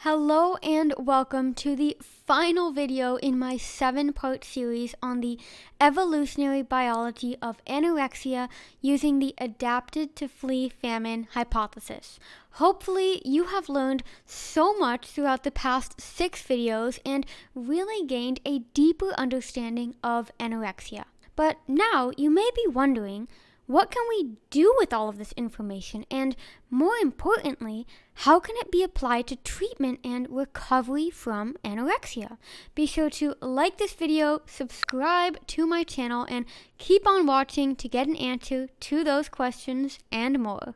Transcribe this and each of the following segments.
Hello and welcome to the final video in my 7-part series on the evolutionary biology of anorexia using the adapted to flee famine hypothesis. Hopefully you have learned so much throughout the past 6 videos and really gained a deeper understanding of anorexia. But now you may be wondering, what can we do with all of this information? And more importantly, how can it be applied to treatment and recovery from anorexia? Be sure to like this video, subscribe to my channel, and keep on watching to get an answer to those questions and more.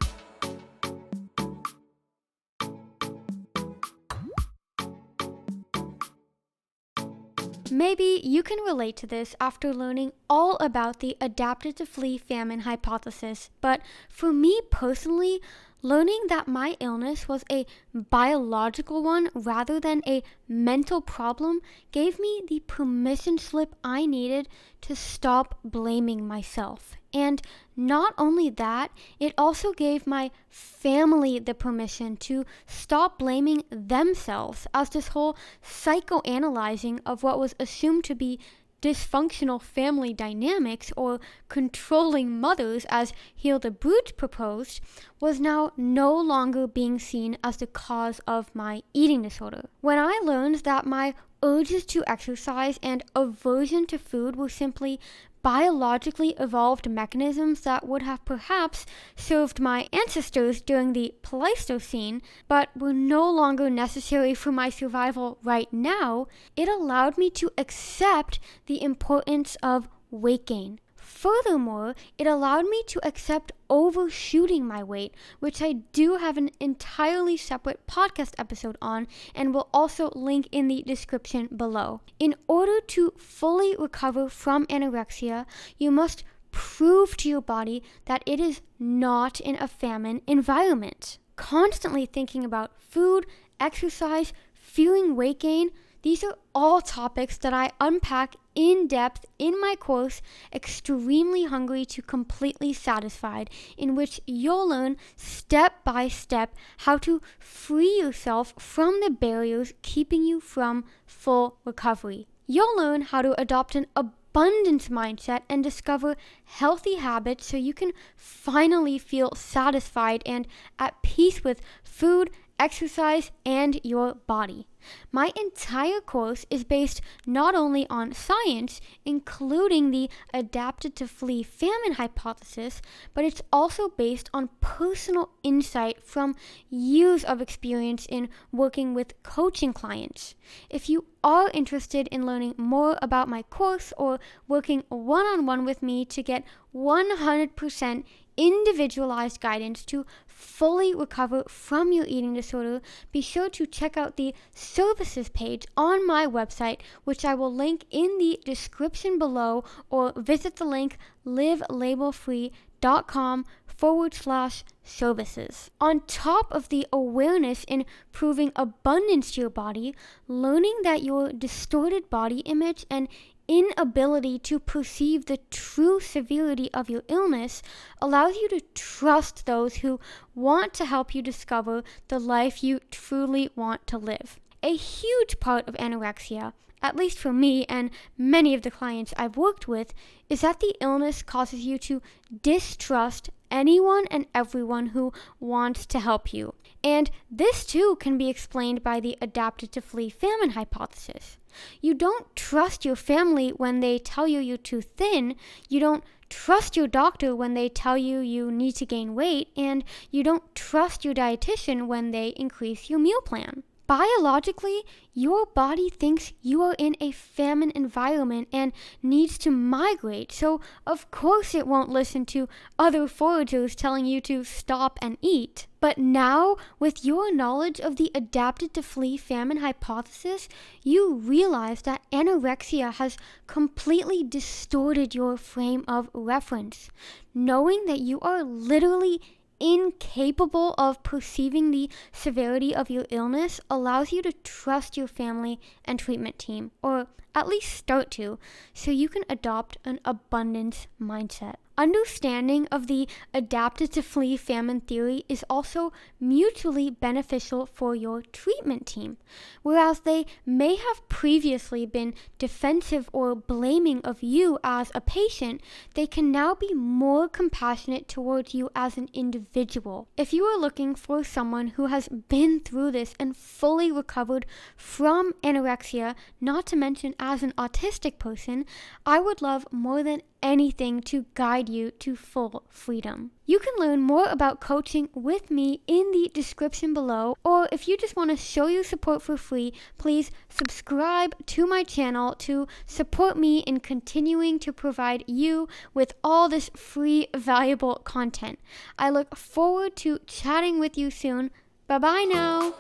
Maybe you can relate to this after learning all about the adapted to flee famine hypothesis, but for me personally, learning that my illness was a biological one rather than a mental problem gave me the permission slip I needed to stop blaming myself. And not only that, it also gave my family the permission to stop blaming themselves, as this whole psychoanalyzing of what was assumed to be dysfunctional family dynamics or controlling mothers, as Heal the Brute proposed, was now no longer being seen as the cause of my eating disorder. When I learned that my urges to exercise and aversion to food were simply biologically evolved mechanisms that would have perhaps served my ancestors during the Pleistocene, but were no longer necessary for my survival right now, it allowed me to accept the importance of weight gain. Furthermore, it allowed me to accept overshooting my weight, which I do have an entirely separate podcast episode on and will also link in the description below. In order to fully recover from anorexia, you must prove to your body that it is not in a famine environment. Constantly thinking about food, exercise, feeling weight gain, these are all topics that I unpack in depth in my course, Extremely Hungry to Completely Satisfied, in which you'll learn step by step how to free yourself from the barriers keeping you from full recovery. You'll learn how to adopt an abundance mindset and discover healthy habits so you can finally feel satisfied and at peace with food, exercise, and your body. My entire course is based not only on science, including the adapted to flee famine hypothesis, but it's also based on personal insight from years of experience in working with coaching clients. If you are interested in learning more about my course or working one-on-one with me to get 100% individualized guidance to fully recover from your eating disorder, be sure to check out the services page on my website, which I will link in the description below, or visit the link livelabelfree.com/services. On top of the awareness in proving abundance to your body, learning that your distorted body image and inability to perceive the true severity of your illness allows you to trust those who want to help you discover the life you truly want to live. A huge part of anorexia, at least for me and many of the clients I've worked with, is that the illness causes you to distrust anyone and everyone who wants to help you. And this too can be explained by the adapted to flee famine hypothesis. You don't trust your family when they tell you you're too thin, you don't trust your doctor when they tell you you need to gain weight, and you don't trust your dietitian when they increase your meal plan. Biologically, your body thinks you are in a famine environment and needs to migrate, so of course it won't listen to other foragers telling you to stop and eat. But now, with your knowledge of the adapted to flee famine hypothesis, you realize that anorexia has completely distorted your frame of reference. Knowing that you are literally incapable of perceiving the severity of your illness allows you to trust your family and treatment team, or at least start to, so you can adopt an abundance mindset. Understanding of the adapted to flee famine theory is also mutually beneficial for your treatment team. Whereas they may have previously been defensive or blaming of you as a patient, they can now be more compassionate towards you as an individual. If you are looking for someone who has been through this and fully recovered from anorexia, not to mention as an autistic person, I would love more than anything to guide you to full freedom. You can learn more about coaching with me in the description below, or if you just want to show your support for free, please subscribe to my channel to support me in continuing to provide you with all this free, valuable content. I look forward to chatting with you soon. Bye-bye now.